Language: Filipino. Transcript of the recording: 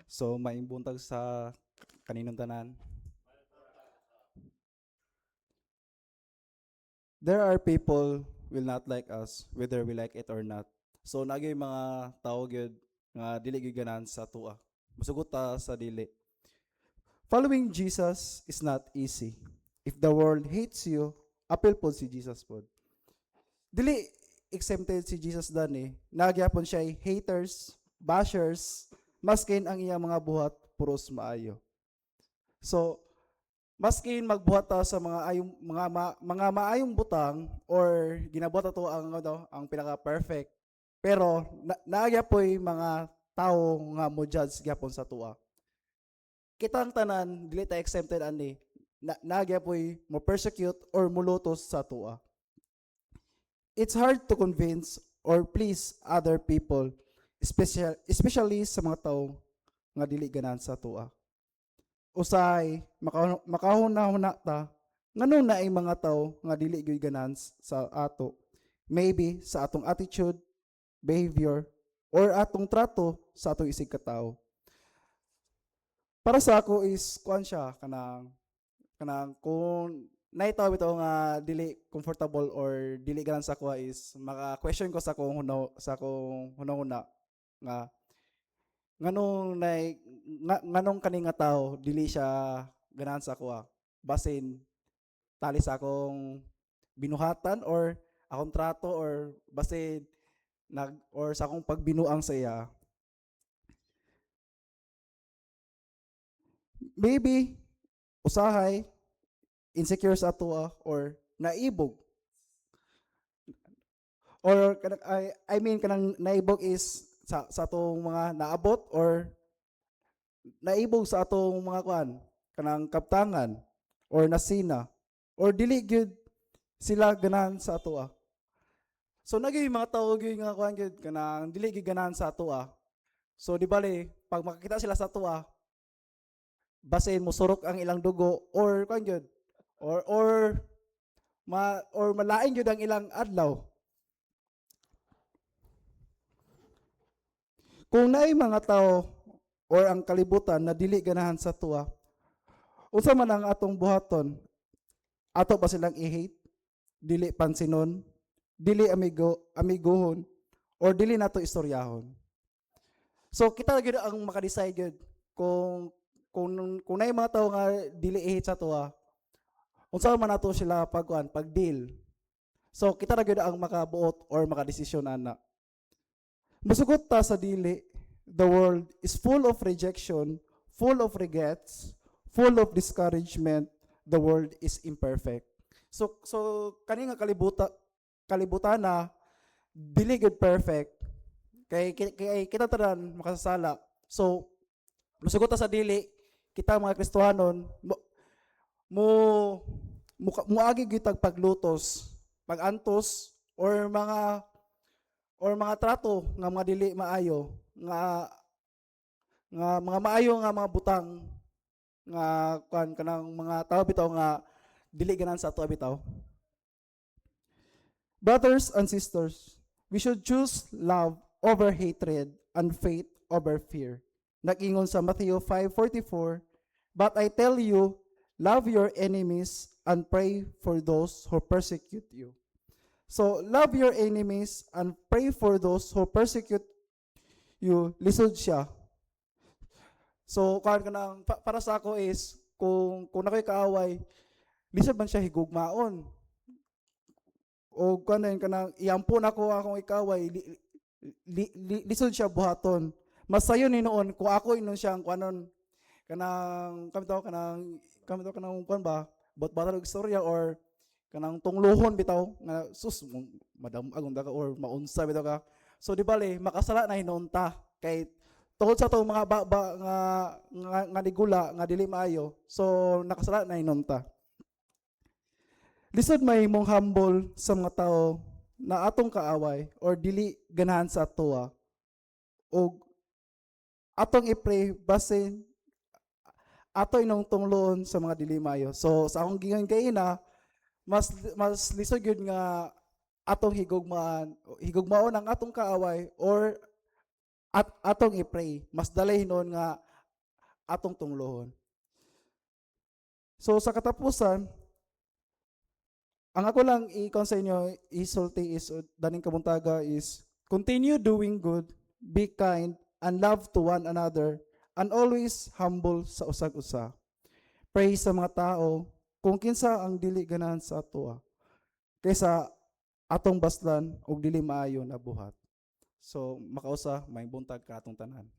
So maimbuntag sa kaninong tanan. There are people will not like us whether we like it or not. So nagyoy mga tao gyud nga dili gyud ganahan sa tuwa. Musugot ta sa dili. Following Jesus is not easy. If the world hates you, appeal po si Jesus po. Dili exempted si Jesus dani. Nagyapon siya ay haters, bashers, maskin ang iyang mga buhat puros maayo. So maskin magbuhat ta sa mga ayong mga maayong butang or ginabuhat to ang ang pinaka perfect, pero naagyapoy mga tao nga mo judge gyapon sa tuwa. Kitang tanan dili ta exempted ani, naagyapoy mo persecute or mulutos sa tuwa. It's hard to convince or please other people, especially sa mga tao nga dili ganahan sa tuwa. Usay makahuna-huna ta nganong naay mga tao nga dili gyud ganahan sa ato, maybe sa atong attitude, behavior, or atong trato sa atong isig ka tao. Para sa ako is kuan siya kanang kung naitaw bitaw nga dili comfortable or dili ganahan sa kuha is maka-question ko sa akong hunahuna nga nganong kani nga tao dili siya ganahan sa kuha basin tali sa akong binuhatan or akong trato or basin or sa akong pagbinuang sa iya. Maybe usahay insecure sa ato or naibog or I mean kanang naibog is sa atong mga naabot or naibog sa atong mga kuan kanang kaptangan or nasina or dili gyud sila ganahan sa ato. So nagyoy mga tao gyud nga kuan gyud kanang dili gyud ganahan sa ato. So di bale pag makakita sila sa ato basin mo surok ang ilang dugo or kuan gyud or malain gyud ang ilang adlaw. Kung naay mga tao or ang kalibutan na dili ganahan sa tuwa, unsa man ang atong buhaton? Ato ba silang i-hate? Dili pansinon? Dili amigohon? Or dili nato istoryahon? So kita gyud ang maka-decide gyud kung naay mga tao nga dili i-hate sa tuwa, unsa man nato sila pag-deal. So kita ra gyud ang makabuot or makadesisyon ana. Musugot ta sa dili, the world is full of rejection, full of regrets, full of discouragement. The world is imperfect. So kani nga kalibutan na dili gud perfect. Kay kita tanan makasasala. So musugot ta sa dili, kita mga Kristohanon muagi gyud tag paglutos, pagantos or mga trato nga mga dili maayo nga mga maayo nga mga butang nga kanang mga tao bitaw nga dili ganahan sa ato bitaw. Brothers and sisters, we should choose love over hatred and faith over fear. Nag-ingon sa Matthew 5:44, but I tell you, love your enemies and pray for those who persecute you. So, love your enemies and pray for those who persecute you. Lisod siya. So, para sa ako is, kung nakoy kaaway, lisod man siya higugmaon. O kanang iampo na ko akong ikaway, lisod siya buhaton. Mas sayo ni noon, kung ako inon siyang kuanon, kami to kanang kuan ba, batog istorya or kanang tunglohon bitaw nga sus madam agong daga or maunsa bitaw ka. So di bale makasala na hinunta kay tungod sa to mga nga nigula nga dili maayo. So nakasala na hinunta. Lisod may mong humble sa mga tao na atong kaaway or dili ganahan sa tuwa. O atong i-pray basin ato inong tungloon sa mga dili maayo. So sa akong gingan kay ina mas lisod yun nga atong higugmaon ang atong kaaway or atong i-pray. Mas dalay noon nga atong tunglohon. So sa katapusan, ang ako lang i-con sa inyo, isulti is, daning kabuntaga is, continue doing good, be kind, and love to one another, and always humble sa usag-usa. Pray sa mga tao, kung kinsa ang dili ganahan sa ato, kaysa atong baslan, o dili maayo na buhat. So, makausa, may buntag ka atong tanan.